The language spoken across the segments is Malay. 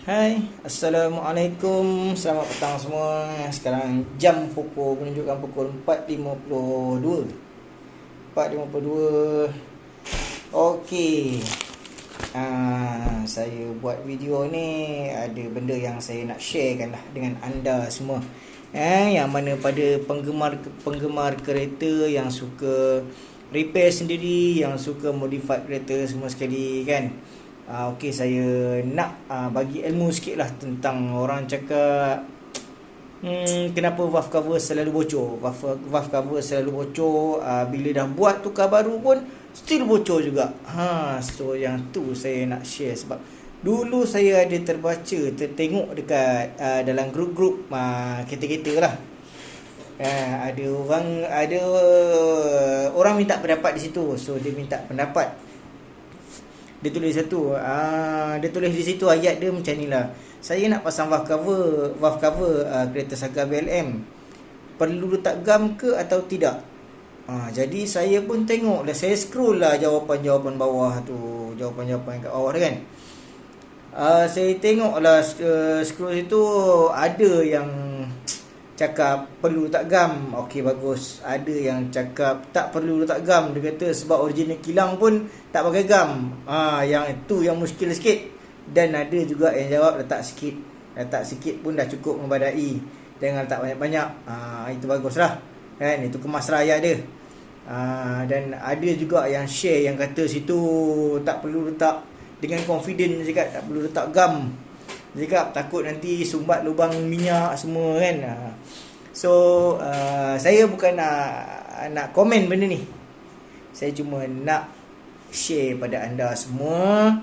Hai, Assalamualaikum. Selamat petang semua. Sekarang jam menunjukkan pukul 4.52. 4.52. Okey. Saya buat video ni ada benda yang saya nak sharekan lah dengan anda semua. Yang mana pada penggemar kereta yang suka repair sendiri, yang suka modify kereta semua sekali kan. Okey, saya nak bagi ilmu sikit lah tentang orang cakap kenapa valve cover selalu bocor. Valve cover selalu bocor, bila dah buat tukar baru pun still bocor juga. So yang tu saya nak share sebab dulu saya ada tertengok dekat dalam grup-grup kereta-kereta lah. Ada orang minta pendapat di situ. So dia minta pendapat. Dia tulis dia tulis di situ ayat dia macam ni lah. Saya nak pasang valve cover kereta Saga BLM. Perlu letak gam ke atau tidak? Jadi saya pun tengok lah, saya scroll lah jawapan-jawapan bawah tu, jawapan-jawapan kat bawah tu kan. Saya tengok lah scroll itu ada yang cakap perlu letak gam. Okey, bagus. Ada yang cakap tak perlu letak gam. Dia kata sebab original kilang pun tak pakai gam. Yang itu yang muskil sikit. Dan ada juga yang jawab letak sikit. Letak sikit pun dah cukup membadai. Jangan letak banyak-banyak. Itu baguslah. Kan, itu kemas raya dia. Dan ada juga yang share yang kata situ tak perlu letak, dengan confident cakap tak perlu letak gam. Cakap takut nanti sumbat lubang minyak semua kan. So saya bukan nak komen benda ni. Saya cuma nak share pada anda semua,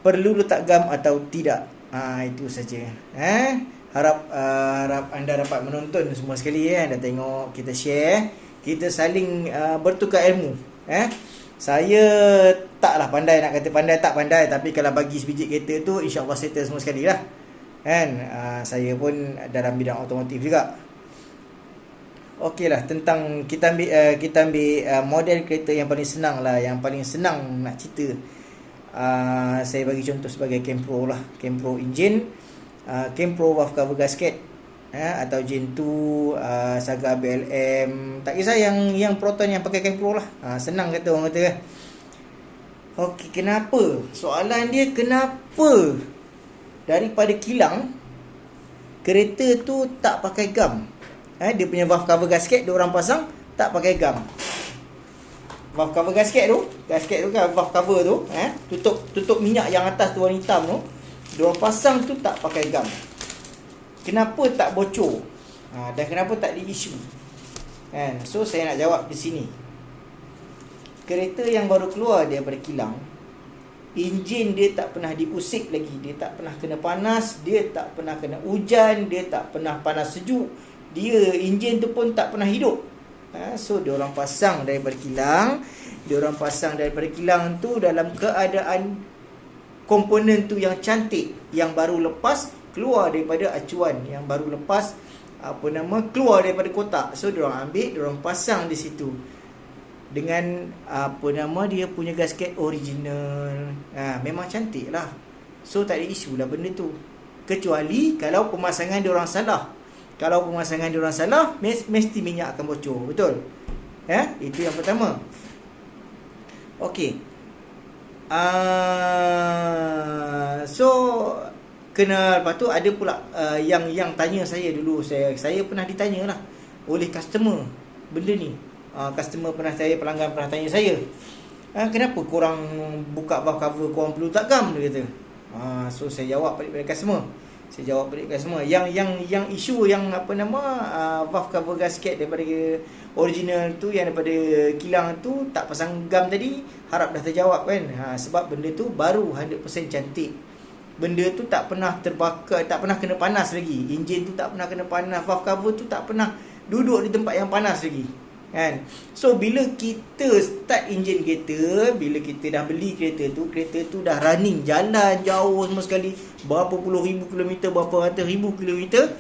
perlu letak gam atau tidak. Itu saja. Harap anda dapat menonton semua sekali dah tengok kita share, kita saling bertukar ilmu. Saya taklah pandai, nak kata pandai tak pandai, tapi kalau bagi sebiji kereta tu insya-Allah settle semua sekali lah. Kan? Saya pun dalam bidang otomotif juga. Okeylah, tentang kita ambil model kereta yang paling senang lah, yang paling senang nak cerita. Saya bagi contoh sebagai Campro lah, Campro engine, Campro valve cover gasket, atau Gen 2, Saga BLM, tak kisah yang Proton yang pakai Campro lah. Senang kata orang kata kan. Okey, kenapa? Soalan dia kenapa daripada kilang kereta tu tak pakai gam? Dia punya valve cover gasket dia orang pasang tak pakai gam. Valve cover gasket tu kan, valve cover tu, tutup minyak yang atas tu warna hitam tu, dia orang pasang tu tak pakai gam. Kenapa tak bocor? Dan kenapa tak di-issue? So saya nak jawab di sini. Kereta yang baru keluar daripada kilang, enjin dia tak pernah diusik lagi, dia tak pernah kena panas, dia tak pernah kena hujan, dia tak pernah panas sejuk, dia enjin tu pun tak pernah hidup. So dia orang pasang daripada kilang tu dalam keadaan komponen tu yang cantik, yang baru lepas keluar daripada acuan, yang baru lepas keluar daripada kotak. So diorang ambil, diorang pasang di situ dengan dia punya gasket original. Memang cantik lah. So tak ada isu lah benda tu, kecuali kalau pemasangan diorang salah. Kalau pemasangan diorang salah, mesti minyak akan bocor. Betul? Itu yang pertama. Okey. So kena, lepas tu ada pula yang tanya saya dulu, saya pernah ditanya lah oleh customer benda ni. Pelanggan pernah tanya saya, kenapa korang buka valve cover korang perlu letak gam, dia kata. So saya jawab balik pada customer. Yang isu yang valve cover gasket daripada original tu, yang daripada kilang tu tak pasang gam tadi, harap dah terjawab kan. Sebab benda tu baru 100% cantik. Benda tu tak pernah terbakar, tak pernah kena panas lagi. Enjin tu tak pernah kena panas, valve cover tu tak pernah duduk di tempat yang panas lagi. Kan? So bila kita start enjin kereta, bila kita dah beli kereta tu dah running, jalan jauh semua sekali, berapa puluh ribu kilometer, berapa ratus ribu kilometer,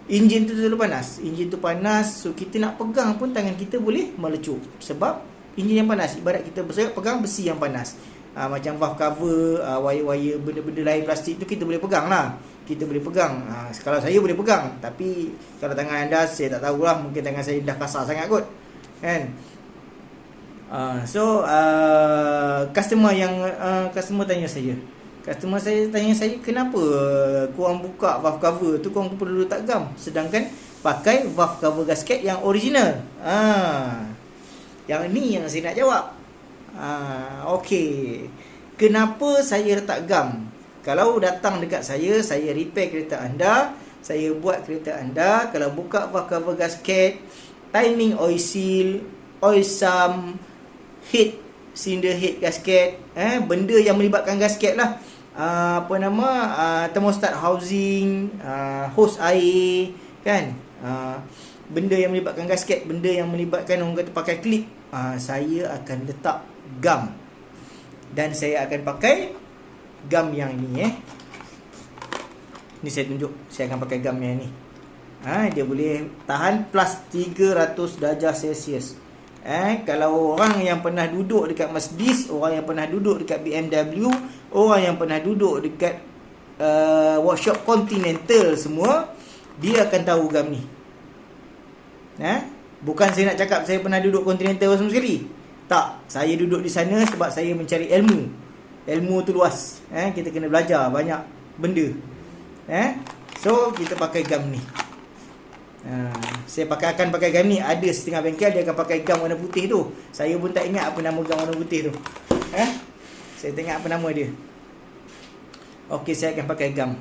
enjin tu selalu panas. Enjin tu panas, so kita nak pegang pun tangan kita boleh melecup sebab enjin yang panas. Ibarat kita pegang besi yang panas. Macam valve cover, wire-wire, benda-benda lain plastik tu kita boleh pegang lah. Kita boleh pegang. Kalau saya boleh pegang, tapi kalau tangan anda saya tak tahulah, mungkin tangan saya dah kasar sangat kot, kan. Customer tanya saya, kenapa korang buka valve cover tu korang perlu letak gam, sedangkan pakai valve cover gasket yang original. Yang ni yang saya nak jawab. Okey, kenapa saya letak gam? Kalau datang dekat saya repair kereta anda, saya buat kereta anda. Kalau buka valve cover gasket, timing oil seal, oil sump, head, cylinder head gasket, benda yang melibatkan gasket lah. Thermostat housing, hose air, kan. Benda yang melibatkan gasket, benda yang melibatkan orang kata pakai klip, saya akan letak gam. Dan saya akan pakai gam yang ni. Ni saya tunjuk, saya akan pakai gam yang ni. Dia boleh tahan plus 300 darjah Celsius. Kalau orang yang pernah duduk dekat Mercedes, orang yang pernah duduk dekat BMW, orang yang pernah duduk dekat workshop Continental semua, dia akan tahu gam ni. Bukan saya nak cakap saya pernah duduk Continental semua sekali. Tak, saya duduk di sana sebab saya mencari ilmu. Ilmu tu luas. Kita kena belajar banyak benda. So kita pakai gam ni. Saya akan pakai gam ni. Ada setengah bengkel dia akan pakai gam warna putih tu. Saya pun tak ingat apa nama gam warna putih tu. Saya tengok apa nama dia. Okey, saya akan pakai gam.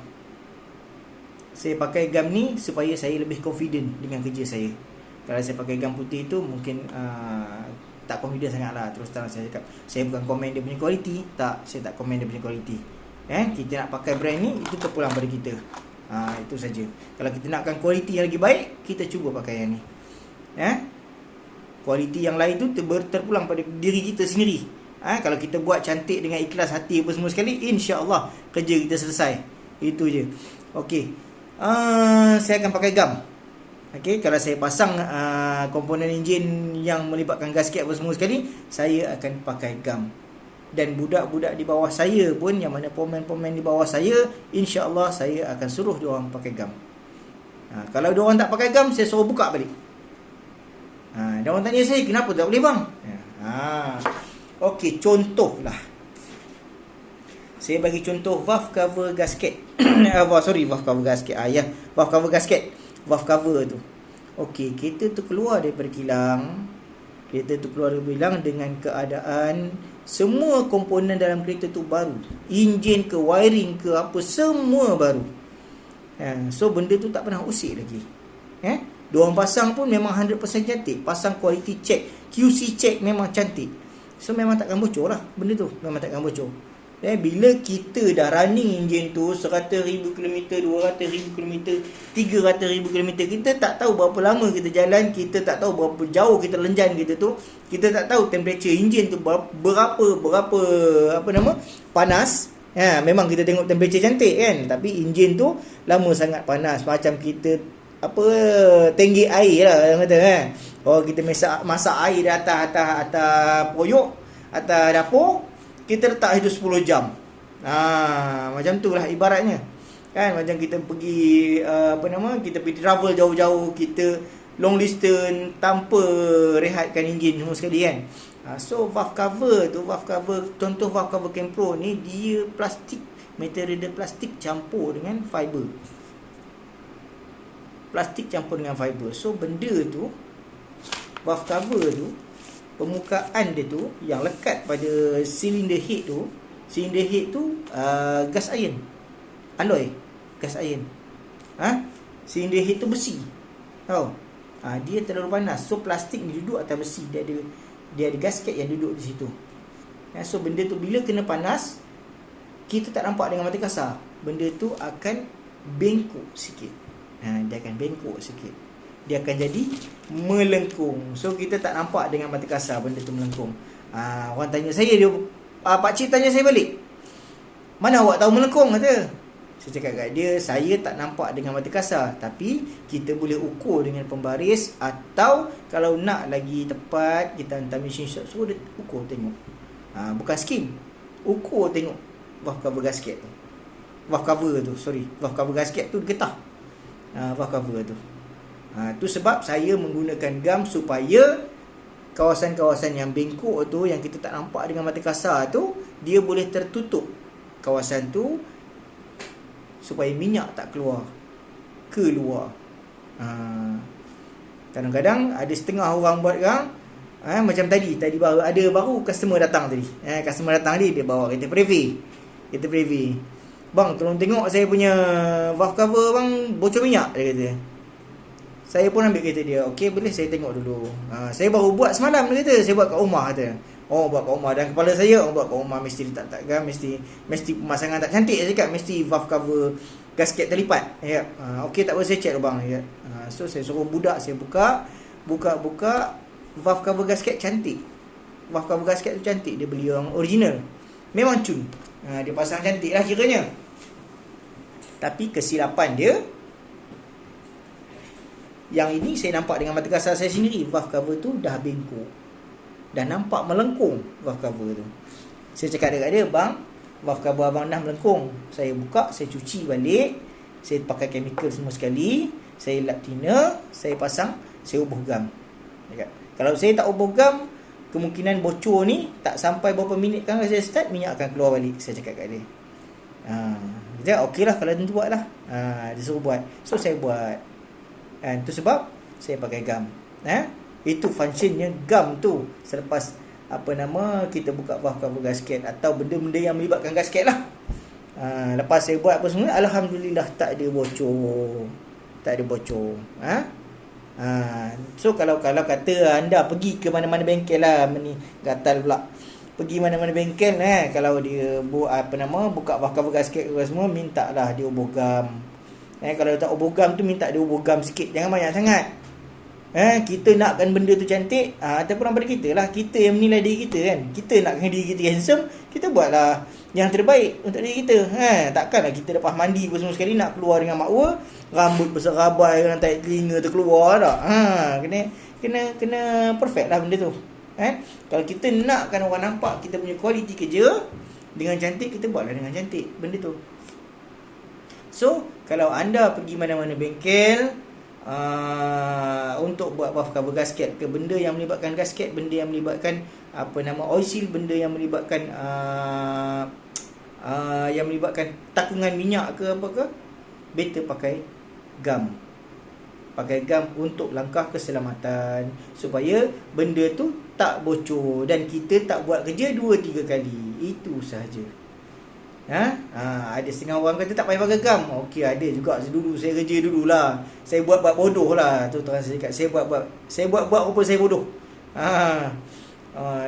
Saya pakai gam ni supaya saya lebih confident dengan kerja saya. Kalau saya pakai gam putih tu mungkin tak confident sangat lah. Terus terang saya cakap, saya bukan komen dia punya kualiti. Tak, saya tak komen dia punya kualiti. Kita nak pakai brand ni, itu terpulang pada kita. Itu saja. Kalau kita nakkan kualiti yang lagi baik, kita cuba pakai yang ni. Kualiti yang lain tu terpulang pada diri kita sendiri. Kalau kita buat cantik dengan ikhlas hati apa semua sekali, insya-Allah kerja kita selesai. Itu je. Okey. Saya akan pakai gam. Okey, kalau saya pasang komponen enjin yang melibatkan gasket apa semua sekali, saya akan pakai gam. Dan budak-budak di bawah saya pun, yang mana pomen-pomen di bawah saya, insya-Allah saya akan suruh diorang pakai gam. Kalau diorang tak pakai gam, saya suruh buka balik. Diorang tanya saya, kenapa tak boleh bang? Okey, contohlah. Saya bagi contoh valve cover gasket. Valve cover gasket. Valve cover gasket. Valve cover tu. Okey, kereta tu keluar daripada kilang. Dengan keadaan semua komponen dalam kereta tu baru. Enjin ke, wiring ke, apa semua baru. So benda tu tak pernah usik lagi. Diorang pasang pun memang 100% cantik. Pasang quality check, QC check memang cantik. So memang takkan bocor lah. Benda tu memang takkan bocor. Bila kita dah running enjin tu 100,000 km, 200,000 km, 300,000 km, kita tak tahu berapa lama kita jalan, kita tak tahu berapa jauh kita lenjan kita tu, kita tak tahu temperature enjin tu berapa panas. Memang kita tengok temperature cantik kan, tapi enjin tu lama sangat panas. Macam kita tangki air lah orang kata kan. Kita masak air di atas poyok, atas dapur, kita letak itu 10 jam. Macam tu lah ibaratnya. Kan macam kita pergi kita pergi travel jauh-jauh, kita long distance tanpa rehatkan enjin semua sekali kan. So valve cover, contoh valve cover Kempro ni, dia plastik, material dia plastik campur dengan fiber. Plastik campur dengan fiber. So benda tu, valve cover tu, permukaan dia tu yang lekat pada cylinder head tu, gas iron, alloy gas iron. Cylinder head tu besi. Tahu? Dia terlalu panas. So plastik ni duduk atas besi, dia ada gasket yang duduk di situ. So benda tu bila kena panas, kita tak nampak dengan mata kasar. Benda tu akan bengkok sikit. Dia akan bengkok sikit. Dia akan jadi melengkung. So kita tak nampak dengan mata kasar benda tu melengkung. Orang tanya saya, pakcik tanya saya balik, mana awak tahu melengkung, kata. Saya cakap kat dia, saya tak nampak dengan mata kasar, tapi kita boleh ukur dengan pembaris, atau kalau nak lagi tepat, kita hantar mesin shop, suruh dia ukur tengok. Bukan skim. Ukur tengok valve cover gasket tu. Valve cover gasket tu getah. Valve cover tu. Tu sebab saya menggunakan gam supaya kawasan-kawasan yang bengkok tu, yang kita tak nampak dengan mata kasar tu, dia boleh tertutup kawasan tu supaya minyak tak keluar ke luar. Kadang-kadang ada setengah orang buat kan, macam tadi baru customer datang tadi. Customer datang tadi, dia bawa kereta Prevy. Bang, tolong tengok saya punya valve cover bang, bocor minyak, dia kata. Saya pun ambil kereta dia. Okey, boleh saya tengok dulu. Saya baru buat semalam, dia kata. Saya buat kat rumah, kata. Buat kat rumah. Dan kepala saya, buat kat rumah mesti letak-letakkan, mesti pemasangan tak cantik, saya cakap. Mesti valve cover gasket terlipat. Ya. Okey, tak apa, saya check bang. Ya. So saya suruh budak saya buka valve cover gasket cantik. Valve cover gasket tu cantik. Dia beli yang original. Memang cun. Dia pasang cantik lah kiranya. Tapi kesilapan dia, yang ini saya nampak dengan mata kasar saya sendiri, valve cover tu dah bengkok, dah nampak melengkung valve cover tu. Saya cakap dekat dia, bang, valve cover abang dah melengkung. Saya buka, saya cuci balik, saya pakai chemical semua sekali, saya lap thinner, saya pasang, saya ubah gam. Kalau saya tak ubah gam, kemungkinan bocor ni tak sampai berapa minit kan saya start, minyak akan keluar balik. Saya cakap kat dia. Dia okey lah, kalau tentu buat lah. Dia suruh buat. So saya buat. Itu sebab saya pakai gam. Itu functionnya gam tu. Selepas kita buka valve cover gasket atau benda-benda yang melibatkan gasket lah. Lepas saya buat apa semua, alhamdulillah tak ada bocor. So kalau kata anda pergi ke mana-mana bengkel lah, ni gatal pula. Pergi mana-mana bengkel, kalau dia buka valve cover gasket semua, minta lah dia ubah gam. Kalau tak ubah gam tu, minta dia ubah gam sikit, jangan banyak sangat. Kita nakkan benda tu cantik, ataupun pada kita lah, kita yang menilai diri kita kan. Kita nakkan diri kita handsome, kita buatlah yang terbaik untuk diri kita. Takkanlah kita lepas mandi pun semua sekali nak keluar dengan makwa, rambut berserabai, rantai telinga terkeluar tak. Kena perfect lah benda tu. Kalau kita nakkan orang nampak kita punya kualiti kerja dengan cantik, kita buatlah dengan cantik benda tu. So, kalau anda pergi mana-mana bengkel untuk buat valve cover gasket ke, benda yang melibatkan gasket, benda yang melibatkan oil seal, benda yang melibatkan takungan minyak ke apa ke, better pakai gam. Pakai gam untuk langkah keselamatan, supaya benda tu tak bocor dan kita tak buat kerja 2-3 kali. Itu sahaja. Ada setengah orang kata tak payah pakai gam. Okey, ada juga. Dulu saya kerja dululah. Saya buat bodoh lah. Tu terang saya cakap, saya buat rupa saya bodoh.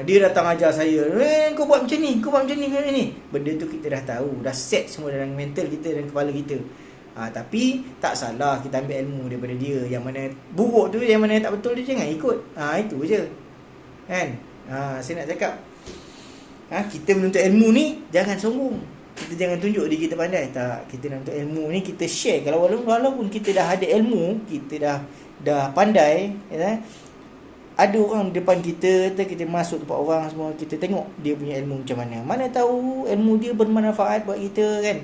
Dia datang ajar saya, kau buat macam ni, benda tu kita dah tahu, dah set semua dalam mental kita dan kepala kita. Tapi tak salah kita ambil ilmu daripada dia. Yang mana buruk tu, yang mana tak betul tu, jangan ikut. Itu je kan. Saya nak cakap, kita menuntut ilmu ni jangan sombong. Kita jangan tunjuk diri kita pandai. Tak, kita nak untuk ilmu ni kita share. Kalau walaupun kita dah ada ilmu, kita dah pandai, ada orang depan kita masuk tempat orang semua, kita tengok dia punya ilmu macam mana. Mana tahu ilmu dia bermanfaat buat kita kan.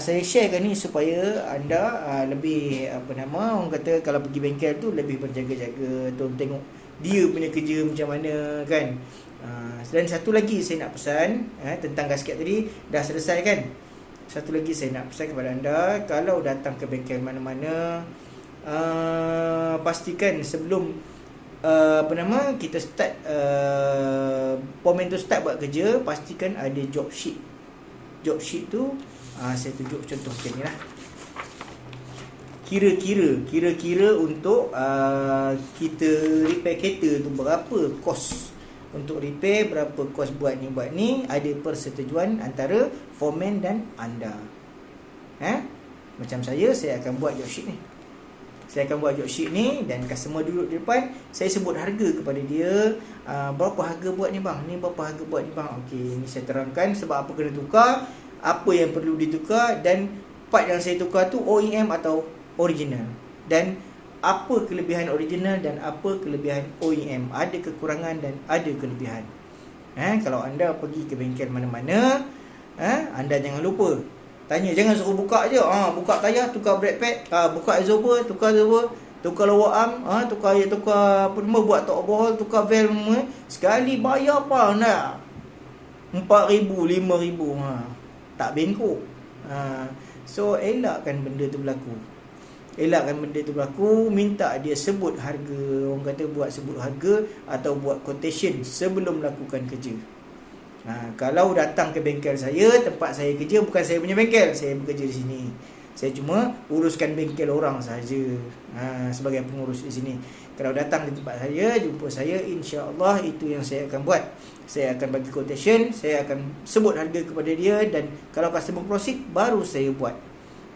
Saya sharekan ni supaya anda lebih orang kata kalau pergi bengkel tu lebih berjaga-jaga, tengok dia punya kerja macam mana kan. Dan satu lagi saya nak pesan tentang gasket tadi dah selesai kan. Satu lagi saya nak pesan kepada anda, kalau datang ke bengkel mana-mana, pastikan sebelum kita start momentum start buat kerja, pastikan ada job sheet. Job sheet tu saya tunjuk contoh macam ni lah. Kira-kira untuk kita repair kereta tu berapa kos untuk repair, berapa kos buat ni, ada persetujuan antara foreman dan anda. Macam saya akan buat job sheet ni. Saya akan buat job sheet ni dan customer duduk di depan, saya sebut harga kepada dia. Berapa harga buat ni bang? Ni berapa harga buat ni bang? Okey, ni saya terangkan sebab apa kena tukar, apa yang perlu ditukar, dan part yang saya tukar tu OEM atau original, dan apa kelebihan original dan apa kelebihan OEM. Ada kekurangan dan ada kelebihan. Kalau anda pergi ke bengkel mana-mana, anda jangan lupa tanya, jangan suruh buka je. Buka tayar, tukar brake pad, buka exhaust, tukar lower arm, tukar apa nama, buat top overhaul, tukar valve semua. Sekali bayar apa nak? 4,000, 5,000. Tak bengkok. So elakkan benda tu berlaku. Minta dia sebut harga, orang kata buat sebut harga atau buat quotation sebelum melakukan kerja. Kalau datang ke bengkel saya, tempat saya kerja, bukan saya punya bengkel, saya bekerja di sini. Saya cuma uruskan bengkel orang saja, sebagai pengurus di sini. Kalau datang di tempat saya, jumpa saya, insya-Allah itu yang saya akan buat. Saya akan bagi quotation, saya akan sebut harga kepada dia, dan kalau customer proceed, baru saya buat.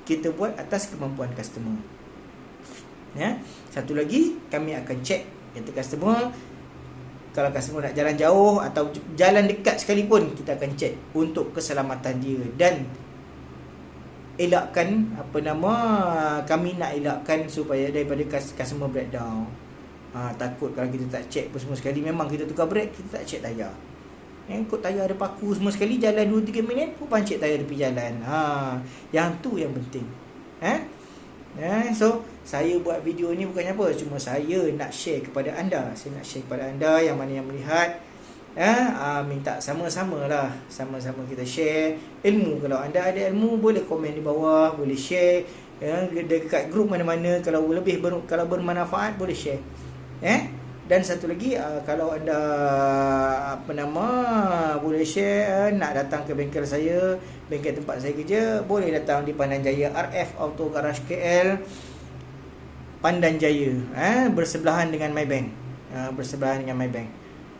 Kita buat atas kemampuan customer. Satu lagi, kami akan check kata customer. Kalau customer nak jalan jauh atau jalan dekat sekalipun, kita akan check untuk keselamatan dia, dan elakkan kami nak elakkan supaya daripada customer breakdown. Takut kalau kita tak check semua sekali, memang kita tukar brake, kita tak check tayar. Kod tayar ada paku semua sekali, jalan 2-3 minit pun pancit tayar tepi jalan. Yang tu yang penting. So saya buat video ni bukannya apa, cuma saya nak share kepada anda. Saya nak share kepada anda yang mana yang melihat, minta sama-sama kita share ilmu. Kalau anda ada ilmu, boleh komen di bawah, boleh share dekat grup mana-mana. Kalau bermanfaat, boleh share. Dan satu lagi, kalau anda boleh share, nak datang ke bengkel saya, bengkel tempat saya kerja, boleh datang di Pandan Jaya RF Auto Garage KL, Pandan Jaya, bersebelahan dengan Maybank.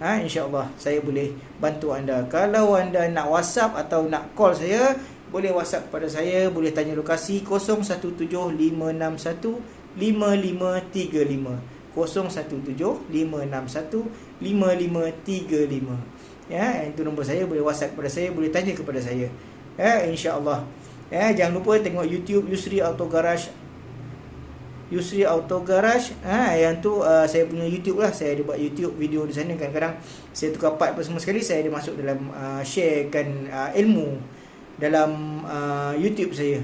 InsyaAllah saya boleh bantu anda. Kalau anda nak WhatsApp atau nak call saya, boleh WhatsApp kepada saya, boleh tanya lokasi 0175615535, 0175615535. Itu nombor saya, boleh WhatsApp kepada saya, boleh tanya kepada saya. InsyaAllah. Jangan lupa tengok YouTube Yusri Auto Garage. Yang tu saya punya YouTube lah. Saya ada buat YouTube video di sana. Kadang-kadang saya tukar part semua sekali, saya ada masuk dalam sharekan ilmu dalam YouTube saya.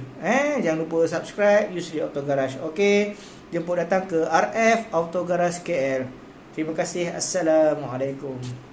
Jangan lupa subscribe Yusri Auto Garage. Okey, jemput datang ke RF Auto Garage KL. Terima kasih. Assalamualaikum.